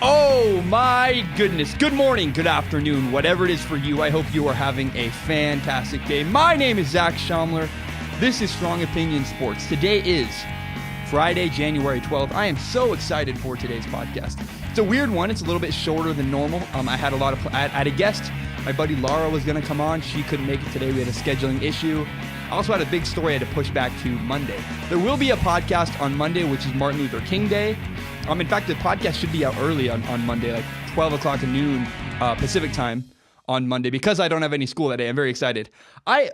Oh my goodness. Good morning, good afternoon, whatever it is for you. I hope you are having a fantastic day. My name is Zach Schaumler. This is Strong Opinion Sports. Today is Friday, January 12th. I am so excited for today's podcast. It's a weird one. It's a little bit shorter than normal. I had a guest. My buddy Laura was going to come on. She couldn't make it today. We had a scheduling issue. I also had a big story I had to push back to Monday. There will be a podcast on Monday, which is Martin Luther King Day. In fact, the podcast should be out early on Monday, like 12 o'clock at noon Pacific time on Monday, because I don't have any school that day. I'm very excited. I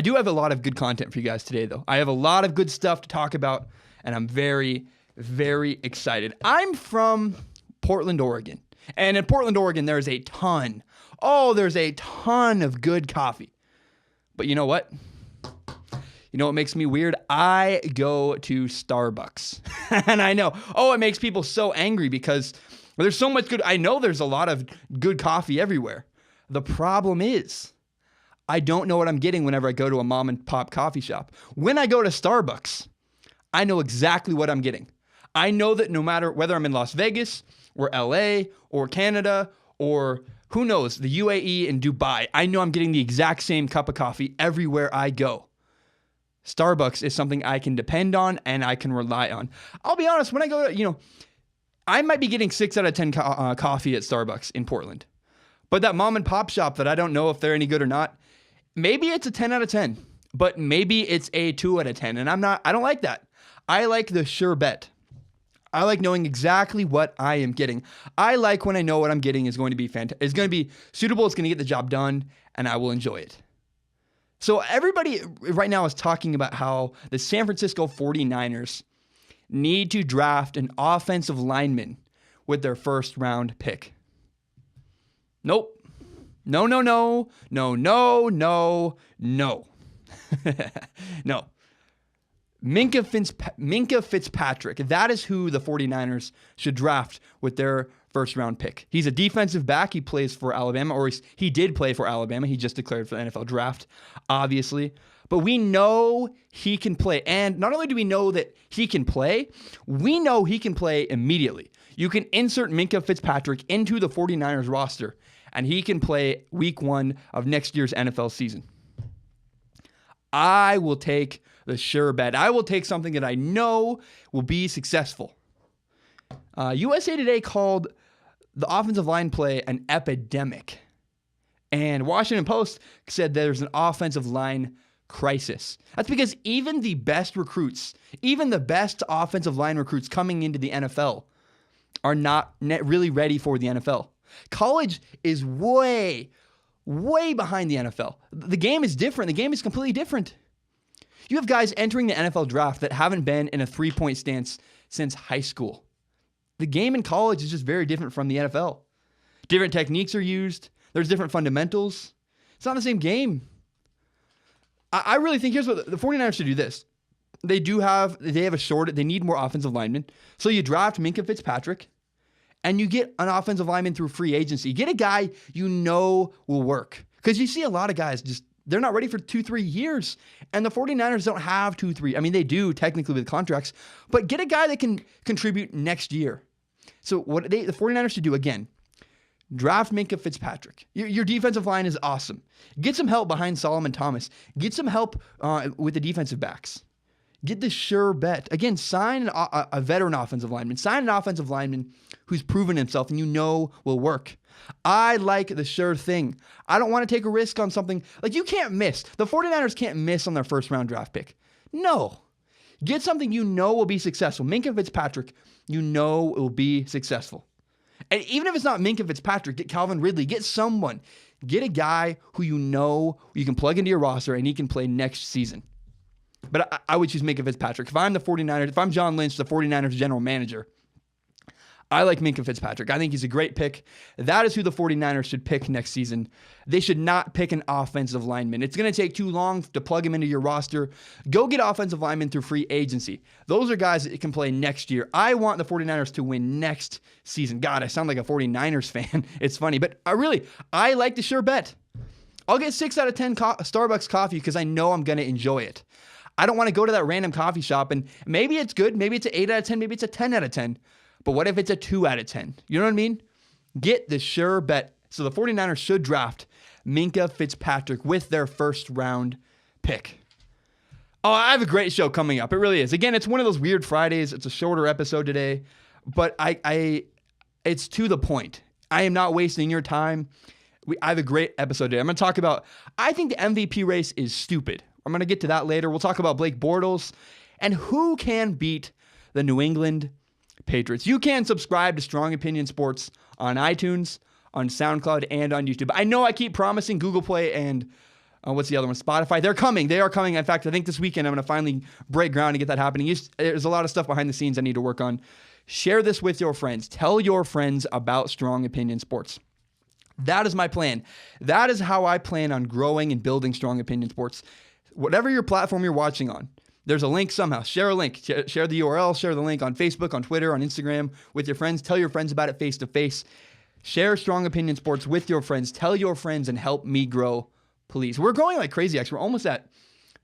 do have a lot of good content for you guys today, though. I have a lot of good stuff to talk about, and I'm very, very excited. I'm from Portland, Oregon. And in Portland, Oregon, there's a ton of good coffee. But you know what? You know what makes me weird? I go to Starbucks. And I know, it makes people so angry because there's so much good. I know there's a lot of good coffee everywhere. The problem is, I don't know what I'm getting whenever I go to a mom and pop coffee shop. When I go to Starbucks, I know exactly what I'm getting. I know that no matter whether I'm in Las Vegas or LA or Canada or who knows, the UAE and Dubai, I know I'm getting the exact same cup of coffee everywhere I go. Starbucks is something I can depend on and I can rely on. I'll be honest, when I go to, I might be getting 6 out of 10 coffee at Starbucks in Portland. But that mom and pop shop that I don't know if they're any good or not, maybe it's a 10 out of 10, but maybe it's a 2 out of 10. And I don't like that. I like the sure bet. I like knowing exactly what I am getting. I like when I know what I'm getting is going to be fantastic. It's going to be suitable. It's going to get the job done, and I will enjoy it. So everybody right now is talking about how the San Francisco 49ers need to draft an offensive lineman with their first round pick. Nope. No. No. Minkah Fitzpatrick. That is who the 49ers should draft with their first round pick. He's a defensive back. He plays for Alabama, or he did play for Alabama. He just declared for the NFL draft, obviously. But we know he can play. And not only do we know that he can play, we know he can play immediately. You can insert Minkah Fitzpatrick into the 49ers roster, and he can play week 1 of next year's NFL season. I will take the sure bet. I will take something that I know will be successful. USA Today called the offensive line play an epidemic. And Washington Post said there's an offensive line crisis. That's because even the best recruits, even the best offensive line recruits coming into the NFL are not really ready for the NFL. College is way behind the NFL. The game is different. The game is completely different. You have guys entering the NFL draft that haven't been in a three-point stance since high school. The game in college is just very different from the NFL. Different techniques are used. There's different fundamentals. It's not the same game. I really think here's what the 49ers should do this. They need more offensive linemen. So you draft Minkah Fitzpatrick and you get an offensive lineman through free agency. Get a guy you know will work. Because you see a lot of guys they're not ready for 2-3 years. And the 49ers don't have 2-3. I mean, they do technically with contracts, but get a guy that can contribute next year. So what the 49ers should do, again, draft Minkah Fitzpatrick. Your defensive line is awesome. Get some help behind Solomon Thomas. Get some help with the defensive backs. Get the sure bet. Again, sign a veteran offensive lineman. Sign an offensive lineman who's proven himself and you know will work. I like the sure thing. I don't want to take a risk on something. Like, you can't miss. The 49ers can't miss on their first round draft pick. No. Get something you know will be successful. Minkah Fitzpatrick, you know will be successful. And even if it's not Minkah Fitzpatrick, get Calvin Ridley. Get someone. Get a guy who you know you can plug into your roster and he can play next season. But I would choose Minkah Fitzpatrick. If I'm the 49ers, if I'm John Lynch, the 49ers general manager, I like Minkah Fitzpatrick. I think he's a great pick. That is who the 49ers should pick next season. They should not pick an offensive lineman. It's going to take too long to plug him into your roster. Go get offensive linemen through free agency. Those are guys that can play next year. I want the 49ers to win next season. God, I sound like a 49ers fan. It's funny, but I like the sure bet. I'll get 6 out of 10 Starbucks coffee because I know I'm going to enjoy it. I don't want to go to that random coffee shop and maybe it's good, maybe it's an 8 out of 10, maybe it's a 10 out of 10. But what if it's a 2 out of 10? You know what I mean? Get the sure bet. So the 49ers should draft Minkah Fitzpatrick with their first round pick. Oh, I have a great show coming up. It really is. Again, it's one of those weird Fridays. It's a shorter episode today, but it's to the point. I am not wasting your time. I have a great episode today. I'm going to talk about, I think the MVP race is stupid. I'm going to get to that later. We'll talk about Blake Bortles and who can beat the New England Patriots. You can subscribe to Strong Opinion Sports on iTunes, on SoundCloud, and on YouTube. I know I keep promising Google Play and what's the other one? Spotify. They're coming. They are coming. In fact, I think this weekend I'm going to finally break ground and get that happening. There's a lot of stuff behind the scenes I need to work on. Share this with your friends. Tell your friends about Strong Opinion Sports. That is my plan. That is how I plan on growing and building Strong Opinion Sports. Whatever your platform you're watching on, there's a link somehow. Share a link. Share the URL. Share the link on Facebook, on Twitter, on Instagram with your friends. Tell your friends about it face to face. Share Strong Opinion Sports with your friends. Tell your friends and help me grow, please. We're growing like crazy, actually. We're almost at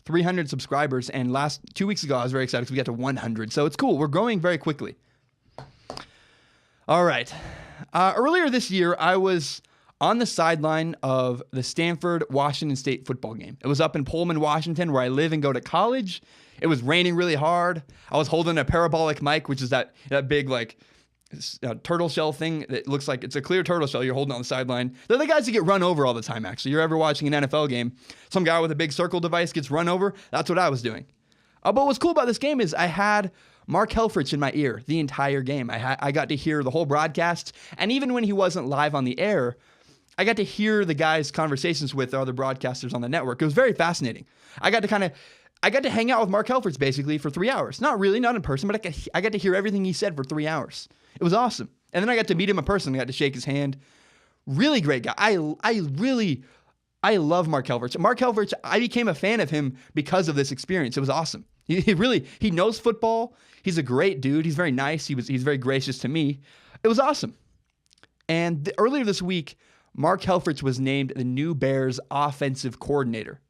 300 subscribers. And 2 weeks ago, I was very excited because we got to 100. So it's cool. We're growing very quickly. All right. Earlier this year, I was on the sideline of the Stanford-Washington State football game. It was up in Pullman, Washington, where I live and go to college. It was raining really hard. I was holding a parabolic mic, which is that big, like, turtle shell thing that looks like it's a clear turtle shell you're holding on the sideline. They're the guys that get run over all the time, actually. You're ever watching an NFL game, some guy with a big circle device gets run over. That's what I was doing. But what's cool about this game is I had Mark Helfrich in my ear the entire game. I got to hear the whole broadcast, and even when he wasn't live on the air, I got to hear the guys' conversations with the other broadcasters on the network. It was very fascinating. I got to hang out with Mark Helfrich basically for 3 hours. Not really, not in person, but I got to hear everything he said for 3 hours. It was awesome. And then I got to meet him in person. I got to shake his hand. Really great guy. I love Mark Helfrich. Mark Helfrich, I became a fan of him because of this experience. It was awesome. He knows football. He's a great dude. He's very nice. He's very gracious to me. It was awesome. And earlier this week, Mark Helfrich was named the new Bears offensive coordinator.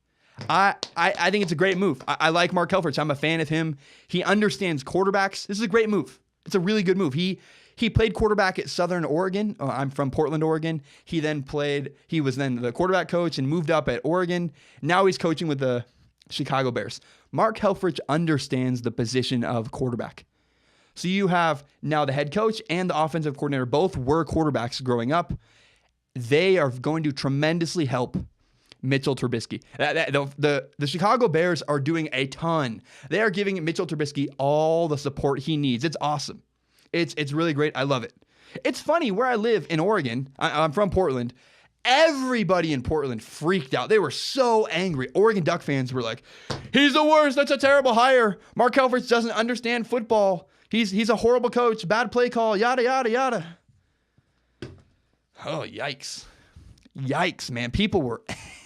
I think it's a great move. I like Mark Helfrich. I'm a fan of him. He understands quarterbacks. This is a great move. It's a really good move. He played quarterback at Southern Oregon. I'm from Portland, Oregon. He was then the quarterback coach and moved up at Oregon. Now he's coaching with the Chicago Bears. Mark Helfrich understands the position of quarterback. So you have now the head coach and the offensive coordinator. Both were quarterbacks growing up. They are going to tremendously help Mitchell Trubisky. The Chicago Bears are doing a ton. They are giving Mitchell Trubisky all the support he needs. It's awesome. It's really great. I love it. It's funny, where I live in Oregon, I'm from Portland, everybody in Portland freaked out. They were so angry. Oregon Duck fans were like, he's the worst. That's a terrible hire. Mark Helfrich doesn't understand football. He's a horrible coach. Bad play call. Yada, yada, yada. Oh, yikes. Yikes, man. People were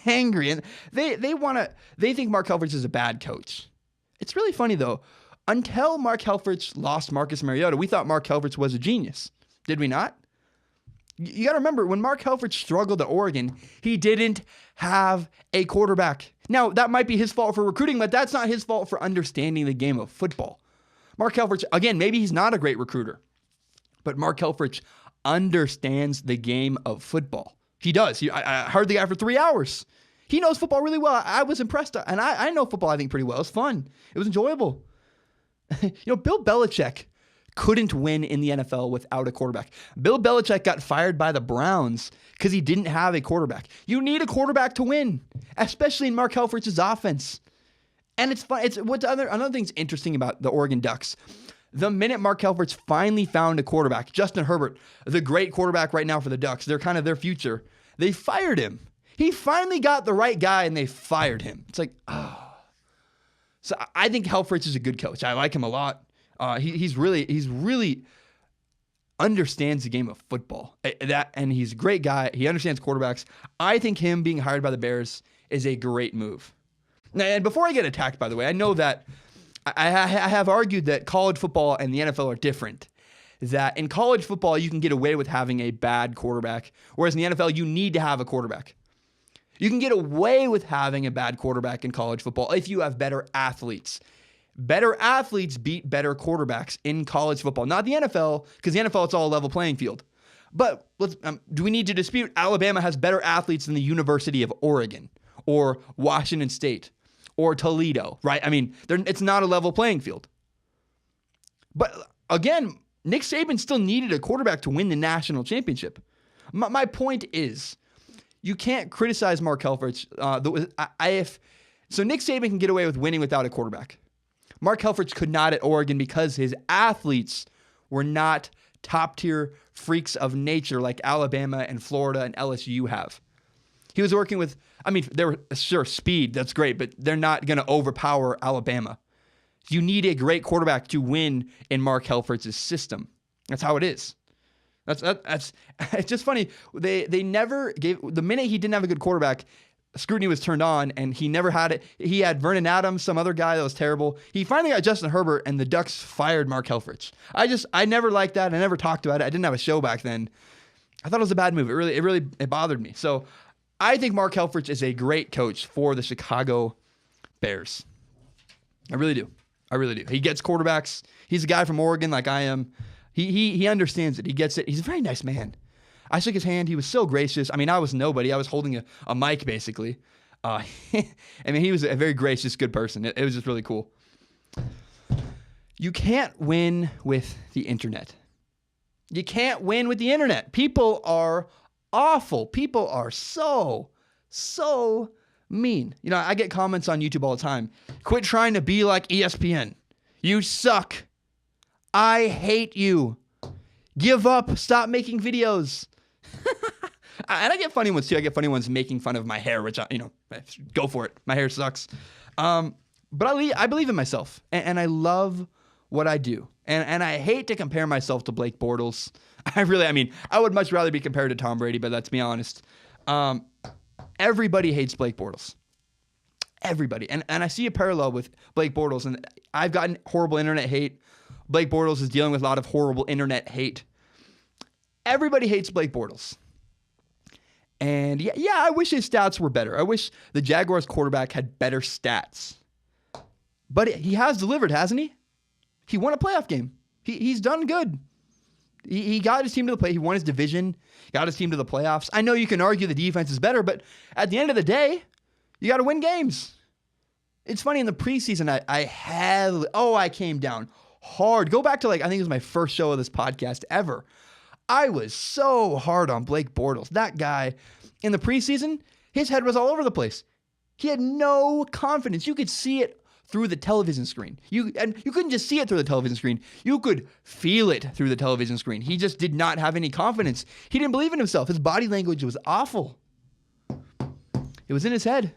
angry, and they think Mark Helfrich is a bad coach. It's really funny, though. Until Mark Helfrich lost Marcus Mariota, we thought Mark Helfrich was a genius. Did we not? You got to remember, when Mark Helfrich struggled at Oregon, he didn't have a quarterback. Now, that might be his fault for recruiting, but that's not his fault for understanding the game of football. Mark Helfrich, again, maybe he's not a great recruiter, but Mark Helfrich understands the game of football. He does. I heard the guy for 3 hours. He knows football really well. I was impressed. And I know football, I think, pretty well. It was fun. It was enjoyable. Bill Belichick couldn't win in the NFL without a quarterback. Bill Belichick got fired by the Browns because he didn't have a quarterback. You need a quarterback to win, especially in Mark Helfrich's offense. And it's fun. Another thing's interesting about the Oregon Ducks. The minute Mark Helfrich finally found a quarterback, Justin Herbert, the great quarterback right now for the Ducks, they're kind of their future, they fired him. He finally got the right guy, and they fired him. It's like, oh. So I think Helfrich is a good coach. I like him a lot. He's really understands the game of football. And he's a great guy. He understands quarterbacks. I think him being hired by the Bears is a great move. Now, and before I get attacked, by the way, I know that I have argued that college football and the NFL are different. That in college football, you can get away with having a bad quarterback, whereas in the NFL, you need to have a quarterback. You can get away with having a bad quarterback in college football if you have better athletes. Better athletes beat better quarterbacks in college football. Not the NFL, because the NFL, it's all a level playing field. But do we need to dispute Alabama has better athletes than the University of Oregon or Washington State or Toledo, right? I mean, it's not a level playing field. But again, Nick Saban still needed a quarterback to win the national championship. My point is, you can't criticize Mark Helfrich. So Nick Saban can get away with winning without a quarterback. Mark Helfrich could not at Oregon because his athletes were not top-tier freaks of nature like Alabama and Florida and LSU have. He was working with, they were, sure, speed, that's great, but they're not going to overpower Alabama. You need a great quarterback to win in Mark Helfrich's system. That's how it is. That's it's just funny. They never gave, the minute he didn't have a good quarterback, scrutiny was turned on, and he never had it. He had Vernon Adams, some other guy that was terrible. He finally got Justin Herbert, and the Ducks fired Mark Helfrich. I never liked that. I never talked about it. I didn't have a show back then. I thought it was a bad move. It bothered me. So I think Mark Helfrich is a great coach for the Chicago Bears. I really do. He gets quarterbacks. He's a guy from Oregon like I am. He understands it. He gets it. He's a very nice man. I shook his hand. He was so gracious. I was nobody. I was holding a mic, basically. He was a very gracious, good person. It was just really cool. You can't win with the internet. You can't win with the internet. People are awful. People are so mean. I get comments on YouTube all the time. Quit trying to be like ESPN. You suck. I hate you. Give up. Stop making videos. And I get funny ones too. I get funny ones making fun of my hair, which, go for it. My hair sucks. But I believe in myself, and I love what I do. And I hate to compare myself to Blake Bortles. I would much rather be compared to Tom Brady, but let's be honest. Everybody hates Blake Bortles. Everybody. And I see a parallel with Blake Bortles, and I've gotten horrible internet hate. Blake Bortles is dealing with a lot of horrible internet hate. Everybody hates Blake Bortles. And yeah, I wish his stats were better. I wish the Jaguars quarterback had better stats. But he has delivered, hasn't he? He won a playoff game. He's done good. He got his team to the play. He won his division, got his team to the playoffs. I know you can argue the defense is better, but at the end of the day, you got to win games. It's funny, in the preseason, I came down hard. Go back to I think it was my first show of this podcast ever. I was so hard on Blake Bortles. That guy, in the preseason, his head was all over the place. He had no confidence. You could see it through the television screen. And you couldn't just see it through the television screen. You could feel it through the television screen. He just did not have any confidence. He didn't believe in himself. His body language was awful. It was in his head.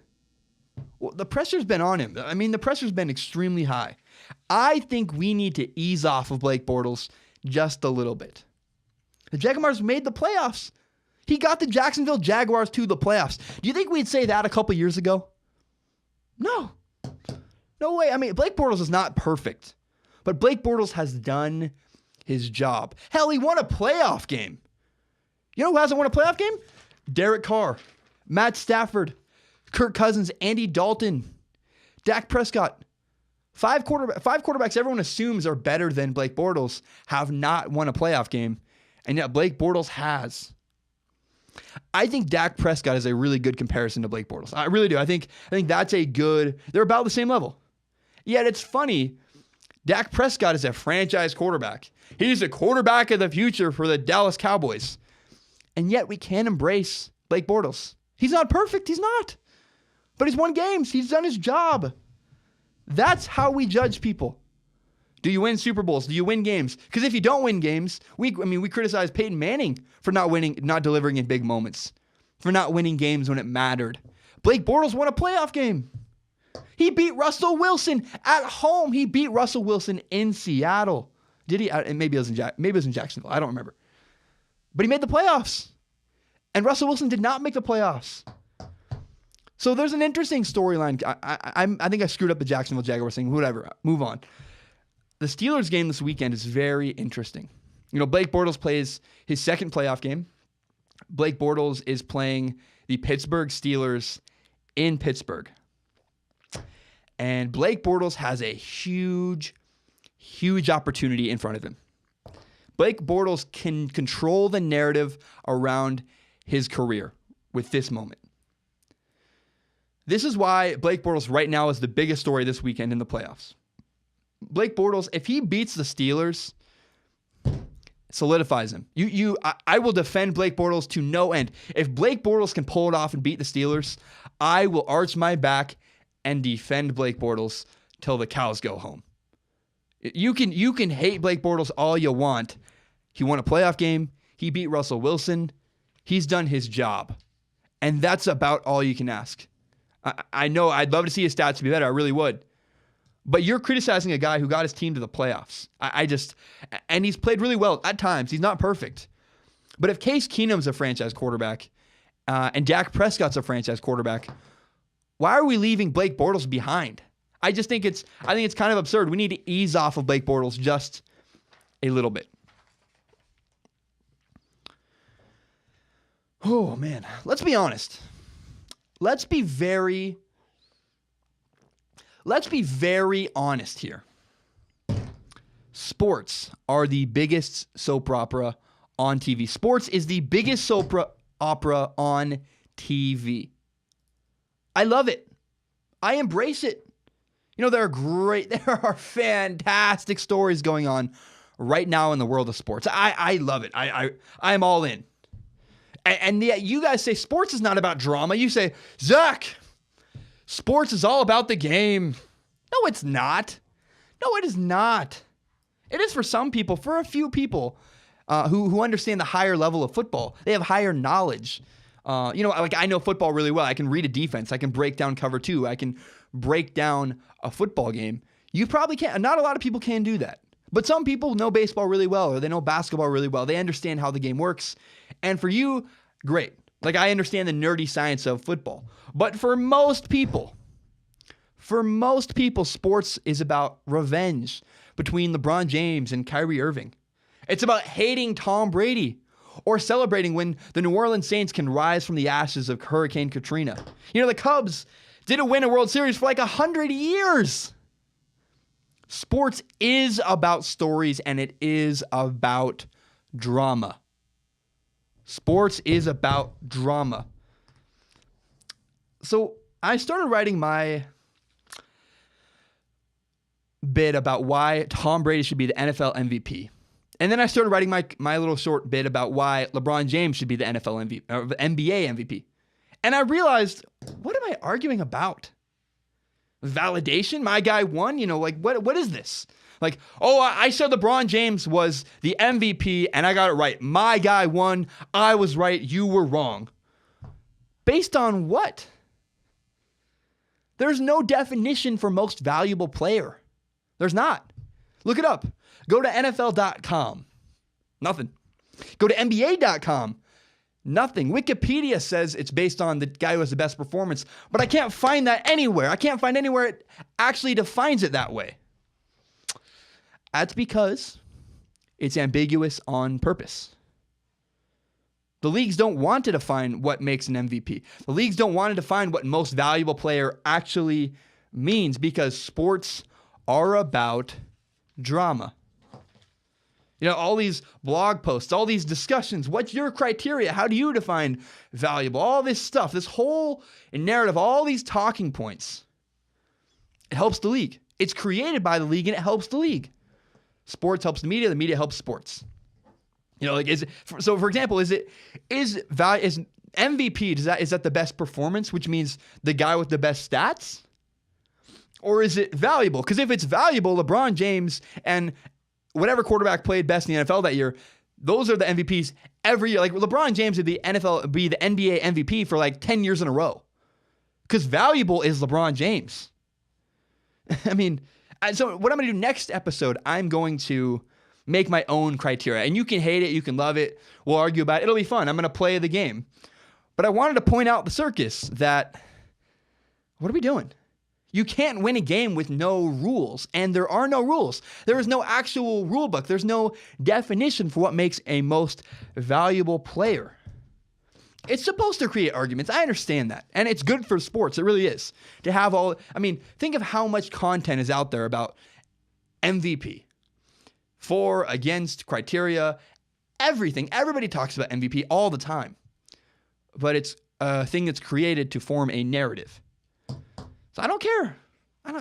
Well, the pressure's been on him. The pressure's been extremely high. I think we need to ease off of Blake Bortles just a little bit. The Jaguars made the playoffs. He got the Jacksonville Jaguars to the playoffs. Do you think we'd say that a couple years ago? No. No way. Blake Bortles is not perfect, but Blake Bortles has done his job. Hell, he won a playoff game. You know who hasn't won a playoff game? Derek Carr, Matt Stafford, Kirk Cousins, Andy Dalton, Dak Prescott. Five quarterbacks everyone assumes are better than Blake Bortles have not won a playoff game, and yet Blake Bortles has. I think Dak Prescott is a really good comparison to Blake Bortles. I really do. I think that's they're about the same level. Yet it's funny, Dak Prescott is a franchise quarterback. He's a quarterback of the future for the Dallas Cowboys. And yet we can't embrace Blake Bortles. He's not perfect. He's not. But he's won games. He's done his job. That's how we judge people. Do you win Super Bowls? Do you win games? Because if you don't win games, we criticize Peyton Manning for not delivering in big moments, for not winning games when it mattered. Blake Bortles won a playoff game. He beat Russell Wilson at home. He beat Russell Wilson in Seattle. Did he? Maybe it was in Jacksonville. I don't remember. But he made the playoffs. And Russell Wilson did not make the playoffs. So there's an interesting storyline. I think I screwed up the Jacksonville Jaguars thing. Whatever. Move on. The Steelers game this weekend is very interesting. Blake Bortles plays his second playoff game. Blake Bortles is playing the Pittsburgh Steelers in Pittsburgh. And Blake Bortles has a huge, huge opportunity in front of him. Blake Bortles can control the narrative around his career with this moment. This is why Blake Bortles right now is the biggest story this weekend in the playoffs. Blake Bortles, if he beats the Steelers, solidifies him. I will defend Blake Bortles to no end. If Blake Bortles can pull it off and beat the Steelers, I will arch my back and defend Blake Bortles till the cows go home. You can hate Blake Bortles all you want. He won a playoff game. He beat Russell Wilson. He's done his job. And that's about all you can ask. I know I'd love to see his stats be better. I really would. But you're criticizing a guy who got his team to the playoffs. And he's played really well at times. He's not perfect. But if Case Keenum's a franchise quarterback and Dak Prescott's a franchise quarterback, why are we leaving Blake Bortles behind? I think it's kind of absurd. We need to ease off of Blake Bortles just a little bit. Oh, man. Let's be honest. Let's be very honest here. Sports are the biggest soap opera on TV. Sports is the biggest soap opera on TV. I love it. I embrace it. There are fantastic stories going on right now in the world of sports. I love it. I'm all in. And yet you guys say sports is not about drama. You say, Zach, sports is all about the game. No, it's not. No, it is not. It is for some people, for a few people who understand the higher level of football. They have higher knowledge. I know football really well. I can read a defense. I can break down cover two. I can break down a football game. You probably can't. Not a lot of people can do that. But some people know baseball really well, or they know basketball really well. They understand how the game works. And for you, great. I understand the nerdy science of football. But for most people, sports is about revenge between LeBron James and Kyrie Irving. It's about hating Tom Brady or celebrating when the New Orleans Saints can rise from the ashes of Hurricane Katrina. The Cubs didn't win a World Series for 100 years. Sports is about stories, and it is about drama. Sports is about drama. So I started writing my bit about why Tom Brady should be the NFL MVP. And then I started writing my little short bit about why LeBron James should be the NFL MVP, or the NBA MVP. And I realized, what am I arguing about? Validation? My guy won? What is this? I said LeBron James was the MVP and I got it right. My guy won. I was right. You were wrong. Based on what? There's no definition for most valuable player. There's not. Look it up. Go to NFL.com. Nothing. Go to NBA.com. Nothing. Wikipedia says it's based on the guy who has the best performance, but I can't find that anywhere. I can't find anywhere it actually defines it that way. That's because it's ambiguous on purpose. The leagues don't want to define what makes an MVP. The leagues don't want to define what most valuable player actually means because sports are about drama. All these blog posts, all these discussions, what's your criteria? How do you define valuable? All this stuff, this whole narrative, all these talking points. It helps the league. It's created by the league and it helps the league. Sports helps the media helps sports. For example, is MVP, is that the best performance, which means the guy with the best stats? Or is it valuable? Because if it's valuable, LeBron James and whatever quarterback played best in the NFL that year, those are the MVPs every year. LeBron James would be the NBA MVP for 10 years in a row. Because valuable is LeBron James. So what I'm going to do next episode, I'm going to make my own criteria. And you can hate it, you can love it, we'll argue about it. It'll be fun. I'm going to play the game. But I wanted to point out the circus that, what are we doing? You can't win a game with no rules, and there are no rules. There is no actual rule book. There's no definition for what makes a most valuable player. it's supposed to create arguments. I understand that. And it's good for sports. It really is. To have think of how much content is out there about MVP. For, against, criteria, everything. Everybody talks about MVP all the time. But it's a thing that's created to form a narrative. So I don't care. I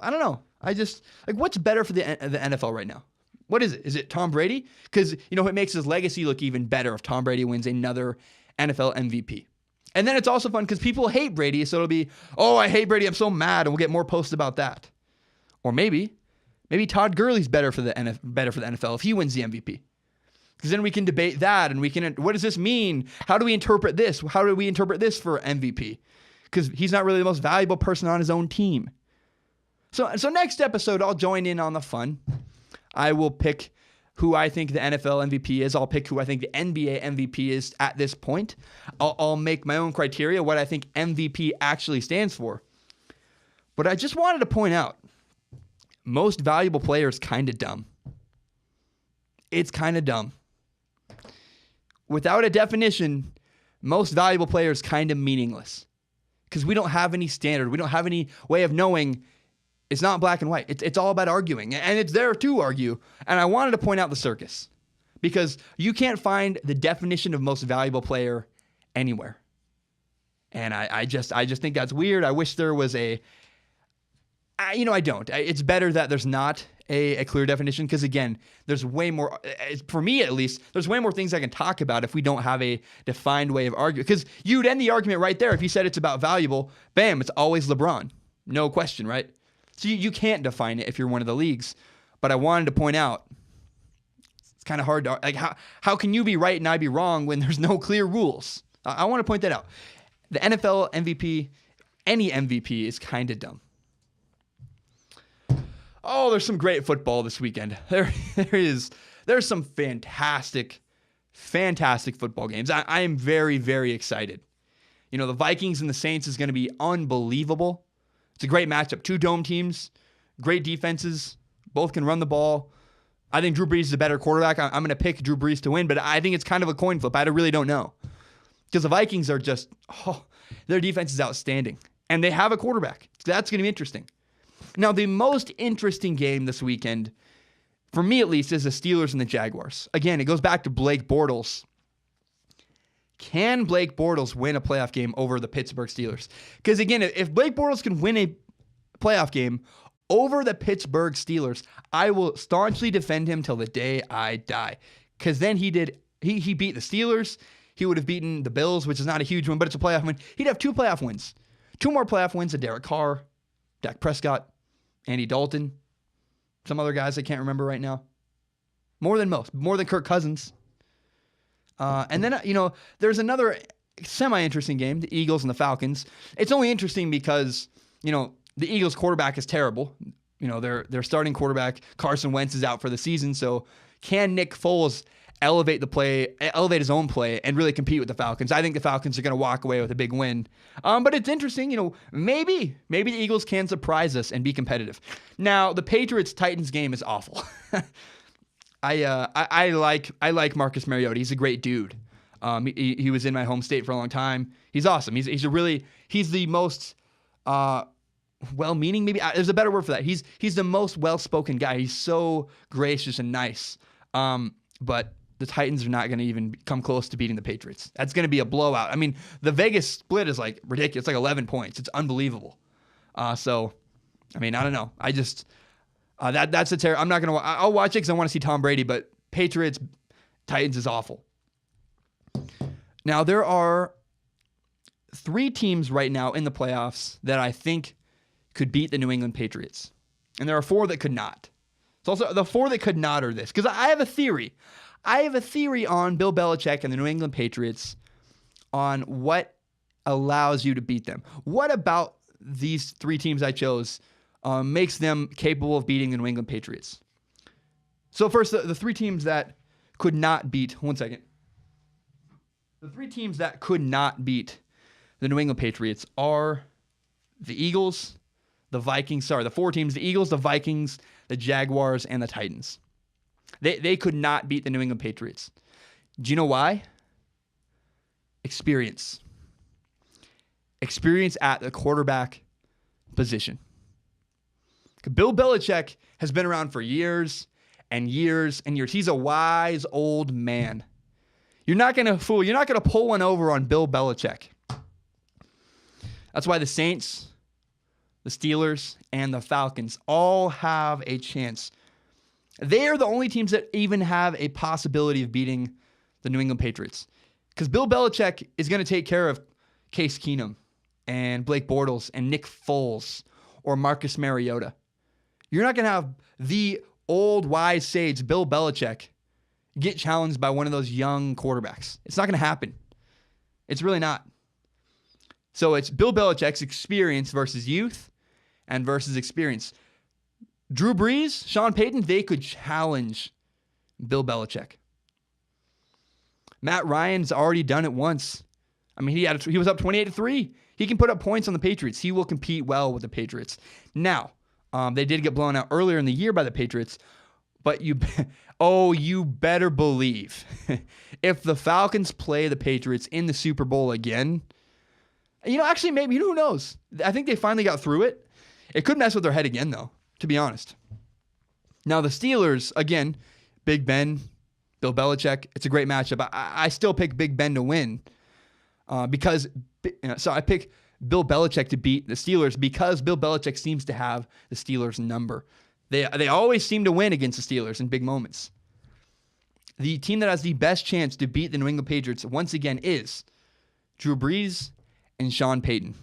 don't know. I just, what's better for the NFL right now? What is it? Is it Tom Brady? Because, it makes his legacy look even better if Tom Brady wins another NFL MVP. And then it's also fun because people hate Brady, so it'll be, oh, I hate Brady, I'm so mad, and we'll get more posts about that. Or maybe Todd Gurley's better for the NFL if he wins the MVP. Because then we can debate that, and what does this mean? How do we interpret this? How do we interpret this for MVP? Because he's not really the most valuable person on his own team. So next episode, I'll join in on the fun. I will pick who I think the NFL MVP is. I'll pick who I think the NBA MVP is at this point. I'll make my own criteria, what I think MVP actually stands for. But I just wanted to point out, most valuable player is kind of dumb. It's kind of dumb. Without a definition, most valuable player is kind of meaningless. Because we don't have any standard. We don't have any way of knowing. It's not black and white. It's all about arguing. And it's there to argue. And I wanted to point out the circus. Because you can't find the definition of most valuable player anywhere. And I just think that's weird. I wish there was I don't. It's better that there's not a clear definition. Because again, there's way more, for me at least, there's way more things I can talk about if we don't have a defined way of arguing. Because you'd end the argument right there. If you said it's about valuable, bam, it's always LeBron. No question, right? So you can't define it if you're one of the leagues. But I wanted to point out, it's kind of hard to, how can you be right and I be wrong when there's no clear rules? I want to point that out. The NFL MVP, any MVP is kind of dumb. Oh, there's some great football this weekend. There's some fantastic football games. I am very, very excited. The Vikings and the Saints is going to be unbelievable. It's a great matchup. Two dome teams, great defenses. Both can run the ball. I think Drew Brees is a better quarterback. I'm going to pick Drew Brees to win, but I think it's kind of a coin flip. I really don't know. Because the Vikings are just, their defense is outstanding. And they have a quarterback. That's going to be interesting. Now, the most interesting game this weekend, for me at least, is the Steelers and the Jaguars. Again, it goes back to Blake Bortles. Can Blake Bortles win a playoff game over the Pittsburgh Steelers? Because again, if Blake Bortles can win a playoff game over the Pittsburgh Steelers, I will staunchly defend him till the day I die. Because then he beat the Steelers. He would have beaten the Bills, which is not a huge win, but it's a playoff win. He'd have 2 playoff wins. 2 more playoff wins than Derek Carr, Dak Prescott, Andy Dalton, some other guys I can't remember right now. More than most. More than Kirk Cousins. And then, there's another semi-interesting game, the Eagles and the Falcons. It's only interesting because, the Eagles quarterback is terrible. Their starting quarterback, Carson Wentz, is out for the season. So can Nick Foles elevate his own play and really compete with the Falcons? I think the Falcons are going to walk away with a big win. But it's interesting, maybe the Eagles can surprise us and be competitive. Now, the Patriots-Titans game is awful. I like Marcus Mariota. He's a great dude. He was in my home state for a long time. He's awesome. He's the most well-meaning. Maybe there's a better word for that. He's the most well-spoken guy. He's so gracious and nice. But the Titans are not going to even come close to beating the Patriots. That's going to be a blowout. I mean, the Vegas split is ridiculous. It's 11 points. It's unbelievable. So, I don't know. I just. That's a terror. I'm not going to. I'll watch it because I want to see Tom Brady, but Patriots, Titans is awful. Now, there are 3 teams right now in the playoffs that I think could beat the New England Patriots. And there are 4 that could not. So also, the 4 that could not are this. Because I have a theory. I have a theory on Bill Belichick and the New England Patriots on what allows you to beat them. What about these 3 teams I chose makes them capable of beating the New England Patriots? So first, the 3 teams that could not beat, one second. The 3 teams that could not beat the New England Patriots are the Eagles, the Vikings, the 4 teams, the Eagles, the Vikings, the Jaguars, and the Titans. They could not beat the New England Patriots. Do you know why? experience. Experience at the quarterback position. Bill Belichick has been around for years and years and years. He's a wise old man. You're not going to pull one over on Bill Belichick. That's why the Saints, the Steelers, and the Falcons all have a chance. They are the only teams that even have a possibility of beating the New England Patriots. Because Bill Belichick is going to take care of Case Keenum and Blake Bortles and Nick Foles or Marcus Mariota. You're not going to have the old wise sage Bill Belichick get challenged by one of those young quarterbacks. It's not going to happen. It's really not. So it's Bill Belichick's experience versus youth and versus experience. Drew Brees, Sean Payton, they could challenge Bill Belichick. Matt Ryan's already done it once. I mean, he was up 28-3. He can put up points on the Patriots. He will compete well with the Patriots. Now, they did get blown out earlier in the year by the Patriots, but you better believe if the Falcons play the Patriots in the Super Bowl again, actually maybe, who knows? I think they finally got through it. It could mess with their head again, though, to be honest. Now, the Steelers, again, Big Ben, Bill Belichick, it's a great matchup. I still pick Big Ben to win because I pick Bill Belichick to beat the Steelers because Bill Belichick seems to have the Steelers' number. They always seem to win against the Steelers in big moments. The team that has the best chance to beat the New England Patriots once again is Drew Brees and Sean Payton.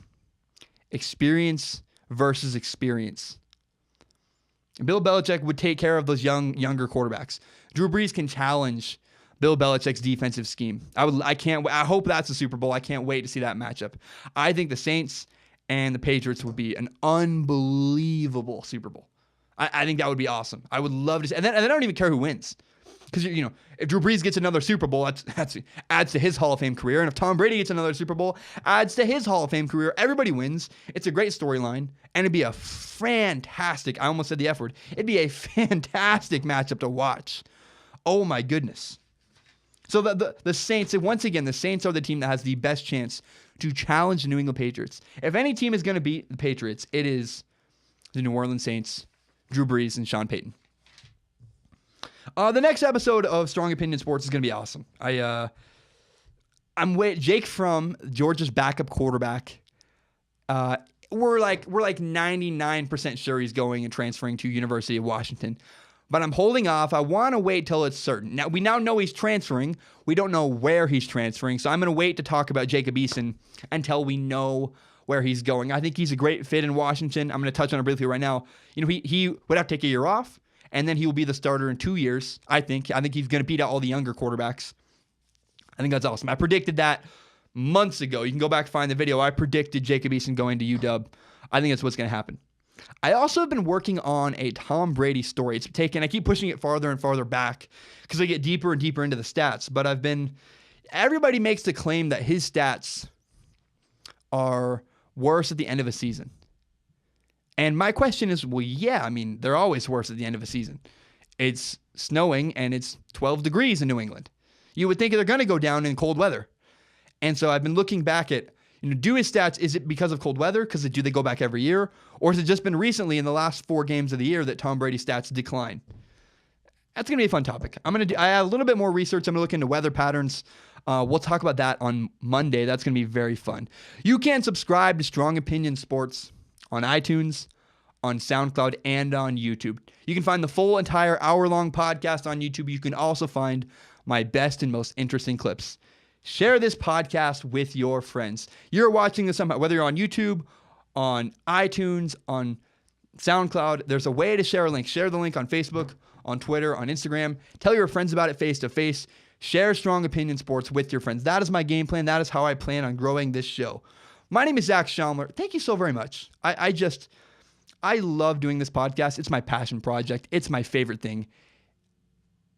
Experience versus experience. Bill Belichick would take care of those younger quarterbacks. Drew Brees can challenge Bill Belichick's defensive scheme. I hope that's the Super Bowl. I can't wait to see that matchup. I think the Saints and the Patriots would be an unbelievable Super Bowl. I think that would be awesome. I would love to see, and then I don't even care who wins. Because, if Drew Brees gets another Super Bowl, that adds to his Hall of Fame career. And if Tom Brady gets another Super Bowl, adds to his Hall of Fame career. Everybody wins. It's a great storyline. And it'd be a fantastic, I almost said the F word, it'd be a fantastic matchup to watch. Oh my goodness. So the Saints, once again, the Saints are the team that has the best chance to challenge the New England Patriots. If any team is going to beat the Patriots, it is the New Orleans Saints, Drew Brees, and Sean Payton. The next episode of Strong Opinion Sports is going to be awesome. Jake Fromm, Georgia's backup quarterback. We're like 99% sure he's going and transferring to University of Washington. But I'm holding off. I want to wait till it's certain. Now, we now know he's transferring. We don't know where he's transferring. So I'm going to wait to talk about Jacob Eason until we know where he's going. I think he's a great fit in Washington. I'm going to touch on it briefly right now. He would have to take a year off, and then he will be the starter in 2 years, I think. I think he's going to beat out all the younger quarterbacks. I think that's awesome. I predicted that months ago. You can go back and find the video. I predicted Jacob Eason going to UW. I think that's what's going to happen. I also have been working on a Tom Brady story. I keep pushing it farther and farther back because I get deeper and deeper into the stats. But everybody makes the claim that his stats are worse at the end of a season. And my question is, well, yeah, I mean, they're always worse at the end of a season. It's snowing and it's 12 degrees in New England. You would think they're going to go down in cold weather. And so I've been looking back at, do his stats, is it because of cold weather? Because do they go back every year? Or has it just been recently in the last 4 games of the year that Tom Brady's stats decline? That's going to be a fun topic. I have a little bit more research. I'm going to look into weather patterns. We'll talk about that on Monday. That's going to be very fun. You can subscribe to Strong Opinion Sports on iTunes, on SoundCloud, and on YouTube. You can find the full entire hour-long podcast on YouTube. You can also find my best and most interesting clips. Share this podcast with your friends. You're watching this somehow, whether you're on YouTube, on iTunes, on SoundCloud, there's a way to share a link. Share the link on Facebook, on Twitter, on Instagram. Tell your friends about it face-to-face. Share Strong Opinion Sports with your friends. That is my game plan. That is how I plan on growing this show. My name is Zach Schaumler. Thank you so very much. I love doing this podcast. It's my passion project. It's my favorite thing,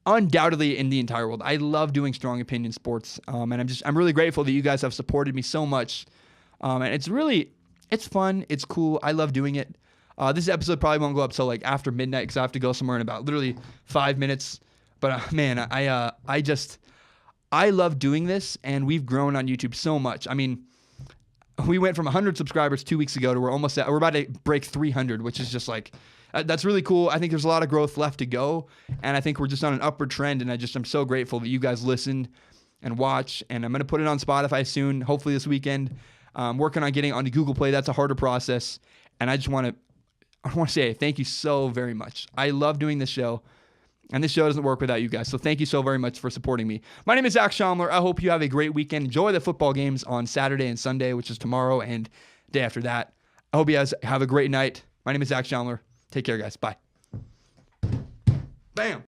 undoubtedly, in the entire world. I love doing Strong Opinion Sports, and I'm really grateful that you guys have supported me so much. And it's fun. It's cool. I love doing it. This episode probably won't go up till like after midnight because I have to go somewhere in about literally 5 minutes. But man, I love doing this, and we've grown on YouTube so much. I mean, we went from 100 subscribers 2 weeks ago to we're about to break 300, which is just like, that's really cool. I think there's a lot of growth left to go, and I think we're just on an upward trend, and I'm so grateful that you guys listen and watch, and I'm going to put it on Spotify soon, hopefully this weekend. I'm working on getting onto Google Play. That's a harder process, and I want to say thank you so very much. I love doing this show, and this show doesn't work without you guys, so thank you so very much for supporting me. My name is Zach Schaumler. I hope you have a great weekend. Enjoy the football games on Saturday and Sunday, which is tomorrow and day after that. I hope you guys have a great night. My name is Zach Schaumler. Take care, guys. Bye. Bam.